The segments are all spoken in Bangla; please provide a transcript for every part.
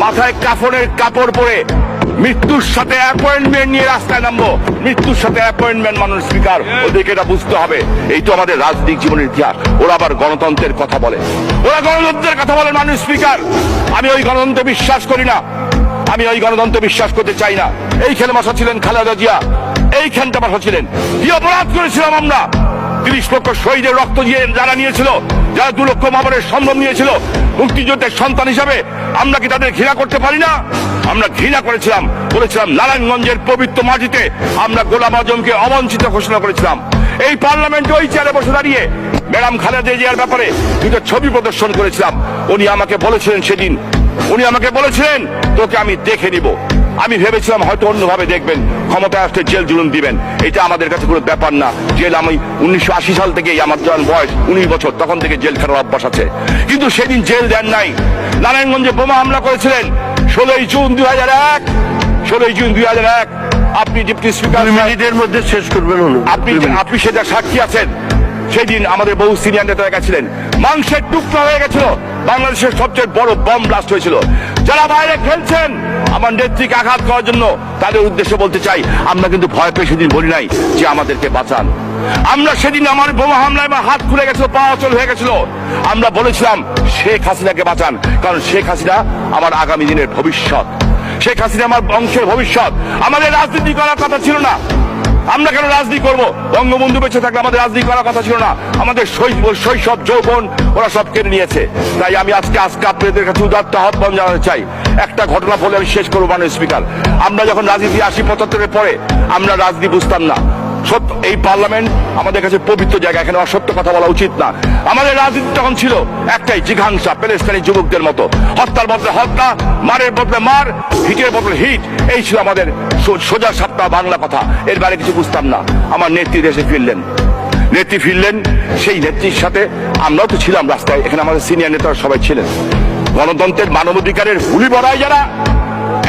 মাথায় কাফনের কাপড় পরে মৃত্যুর সাথে অ্যাপয়েন্টমেন্ট নিয়ে রাস্তায় নামবো। মৃত্যুর সাথে অ্যাপয়েন্টমেন্ট, মানুষ স্পিকার, ওদেরকে এটা বুঝতে হবে। এই তো আমাদের রাজনৈতিক জীবনের ইতিহাস। ওরা আবার গণতন্ত্রের কথা বলে, ওরা গণতন্ত্রের কথা বলে। মানুষ স্পিকার, আমি ওই গণতন্ত্রে বিশ্বাস করি না, আমি ওই গণতন্ত্রে বিশ্বাস করতে চাই না। এইখানে বসা ছিলেন খালেদা জিয়া, এইখানটা বসা ছিলেন। কি অপরাধ করেছিলাম আমরা? 30 লক্ষ শহীদের রক্ত দিয়ে যারা নিয়েছিল, যারা 2 লক্ষ মামনের সম্ভব নিয়েছিল মুক্তিযুদ্ধের সন্তান হিসাবে, আমরা কি তাদের ঘৃণা করতে পারি না? আমরা ঘৃণা করেছিলাম, বলেছিলাম নারায়ণগঞ্জের পবিত্র মাটিতে আমরা গোলাম আজমকে অবাঞ্ছিত ঘোষণা করেছিলাম। এই পার্লামেন্টে ওই চেয়ারে বসে দাঁড়িয়ে ম্যাডাম খালেদা জিয়ার ব্যাপারে 2টা ছবি প্রদর্শন করেছিলাম। উনি আমাকে বলেছিলেন সেদিন, উনি আমাকে বলেছিলেন তোকে আমি দেখে নিব। আমি ভেবেছিলাম হয়তো অন্যভাবে দেখবেন, ক্ষমতায় আসতে জেল জুলুম দিবেন। এটা আমাদের কাছে কোনো ব্যাপার না। জেল, আমি 1980 সাল থেকেই, আমার যখন বয়স 19 বছর, তখন থেকে জেল খাটার অভ্যাস আছে। কিন্তু সেদিন জেল দেন নাই। নারায়ণগঞ্জে বোমা হামলা করেছিলেন 16 জুন 2001। 16 জুন 2001। আপনি ডিপ্টি স্পিকার, 2 মিনিটের মধ্যে শেষ করবেন। আপনি সেটা সাক্ষী আছেন। সেদিন আমাদের বহু সিনিয়র নেতারা গেছিলেন, মাংসের টুকরা হয়ে গেছিল। বাংলাদেশের সবচেয়ে বড় বম ব্লাস্ট হয়েছিল। যারা বাইরে খেলছেন আমার নেত্রীকে আঘাত করার জন্য, তাদের উদ্দেশ্যে বলতে চাই, আমরা কিন্তু ভয় পেয়ে সেদিন বলি নাই যে আমাদেরকে বাঁচান। আমরা সেদিন আমার বোমা হামলায় আমার হাত খুলে গেছিল, পা অচল হয়ে গেছিল। আমরা বলেছিলাম শেখ হাসিনাকে বাঁচান, কারণ শেখ হাসিনা আমার আগামী দিনের ভবিষ্যৎ। শেখ হাসিনা আমার বংশের ভবিষ্যৎ। আমাদের রাজনীতি করার কথা ছিল না। আমরা কেন রাজনীতি করবো? বঙ্গবন্ধু বেঁচে থাকলে আমাদের রাজনীতি করার কথা ছিল না। আমাদের শৈশব যৌবন ওরা সব কেড়ে নিয়েছে। তাই আমি আজকে আপনাদের কাছে উদাত্ত আহ্বান জানাতে চাই। একটা ঘটনা বলে আমি শেষ করবো। মাননীয় স্পিকার, আমরা যখন রাজনীতি 80-75-এর পরে আমরা রাজনীতি বুঝতাম না। সত্য, এই পার্লামেন্ট আমাদের কাছে পবিত্র জায়গা, এখানে অসত্য কথা বলা উচিত না। আমাদের রাজনীতি তখন ছিল একটাই, জিঘাংসা, প্যালেস্টাইনি যুবকদের মতো। হত্যার বদলে হত্যা, মারের বদলে মার, হিটের বদলে হিট, এই ছিল আমাদের সোজা সাপটা বাংলা কথা। এর বাইরে কিছু বুঝতাম না। আমার নেত্রী দেশে ফিরলেন, নেত্রী ফিরলেন। সেই নেত্রীর সাথে আমরাও তো ছিলাম রাস্তায়, এখানে আমাদের সিনিয়র নেতারা সবাই ছিলেন। গণতন্ত্রের, মানবাধিকারের হুলি বড়ায় যারা,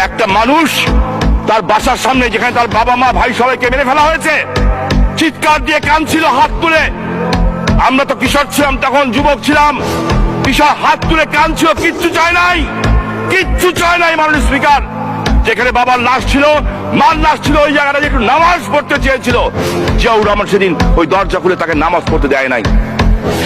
একটা মানুষ তার বাসার সামনে, যেখানে তার বাবা মা ভাই সবাইকে মেরে ফেলা হয়েছে, চিৎকার দিয়ে কাঁদছিল হাত তুলে। আমরা তো কিশোর ছিলাম তখন, যুবক ছিলাম। কিশোর হাত তুলে কাঁদছিল, কিচ্ছু চায় নাই, কিচ্ছু চায় নাই। মাননীয় স্পিকার, যেখানে বাবার লাশ ছিল, মার লাশ ছিল, ওই জায়গাটা একটু নামাজ পড়তে চেয়েছিল, জিয়াউর রহমান সেদিন ওই দরজা খুলে তাকে নামাজ পড়তে দেয় নাই।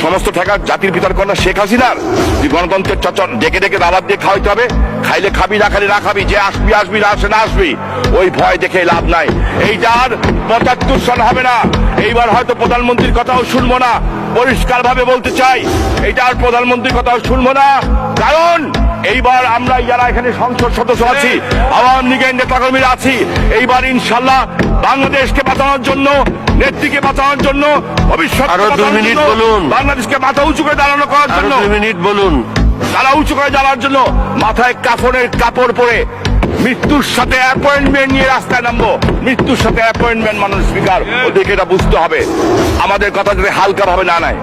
সমস্ত ঠেকা জাতির পিতার কন্যা শেখ হাসিনার যে গণতন্ত্রের চর্চা ডেকে ডেকে দাওয়াত দিয়ে খাওয়াইতে হবে, খাইলে খাবি না খাইলে না খাবি, যে আসবি আসবি, না আসে না আসবি, ওই ভয় দেখে লাভ নাই। এইটার 75 সন হবে না। এইবার হয়তো প্রধানমন্ত্রীর কথাও শুনবো না। পরিষ্কার ভাবে বলতে চাই, এইটার প্রধানমন্ত্রীর কথাও শুনবো না। কারণ এইবার আমরা যারা এখানে সংসদ সদস্য আছি, আওয়ামী লীগের নেতাকর্মীরা আছি, এইবার ইনশাল্লাহ বাংলাদেশকে বাঁচানোর জন্য, নেত্রীকে বাঁচানোর জন্য, ভবিষ্যৎ বাংলাদেশকে মাথা উঁচু করে দাঁড়ানো করার জন্য, 2 মিনিট বলুন, তারা উঁচু করে দাঁড়ানোর জন্য মাথায় কাফনের কাপড় পরে মৃত্যুর সাথে অ্যাপয়েন্টমেন্ট নিয়ে রাস্তায় নামবো। মৃত্যুর সাথে অ্যাপয়েন্টমেন্ট, মাননীয় স্পিকার, ওদেরকে এটা বুঝতে হবে। আমাদের কথা যদি হালকা ভাবে না নেয়,